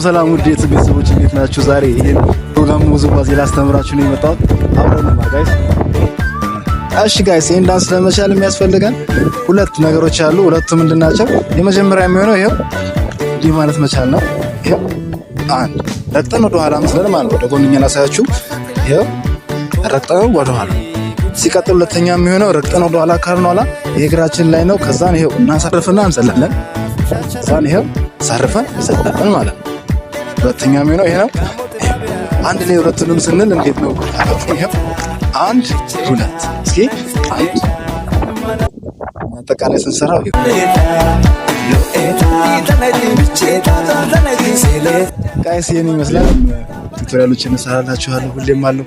ሰላም ውድ ቤተሰቦች እንዴት ናችሁ? ዛሬ ይሄን ፕሮግራም ውዝዋዜ ላስተምራችሁ ነው የመጣሁት። አብረን ነው ጋይስ። እሺ ጋይስ፣ ይሄን ዳንስ ለመቻል የሚያስፈልገን ሁለት ነገሮች አሉ። ሁለቱ ምንድናቸው? የመጀመሪያ የሚሆነው ይሄው እንዲህ ማለት መቻል ነው። ይሄው አንድ ረግጠን ወደ ኋላ መስለን ማለት ወደ ጎንኛ ላሳያችሁ። ይሄው ረግጠን ወደ ኋላ። ሲቀጥል ሁለተኛ የሚሆነው ረግጠን ወደ ኋላ ካልን ኋላ የእግራችን ላይ ነው። ከዛን ይሄው እናሳርፍና እንዘላለን። ከዛን ይሄው ሳርፈን እንዘላለን ማለት ነው። ሁለተኛ የሚሆነው ይሄ ነው። አንድ ላይ ሁለቱንም ስንል እንዴት ነው? ይሄው አንድ ሁለት። እስኪ አንድ አጠቃላይ ስንሰራው ጋይስ ይሄን ይመስላል። ቱቶሪያሎችን እንሰራላችኋለሁ ሁሌም አለው።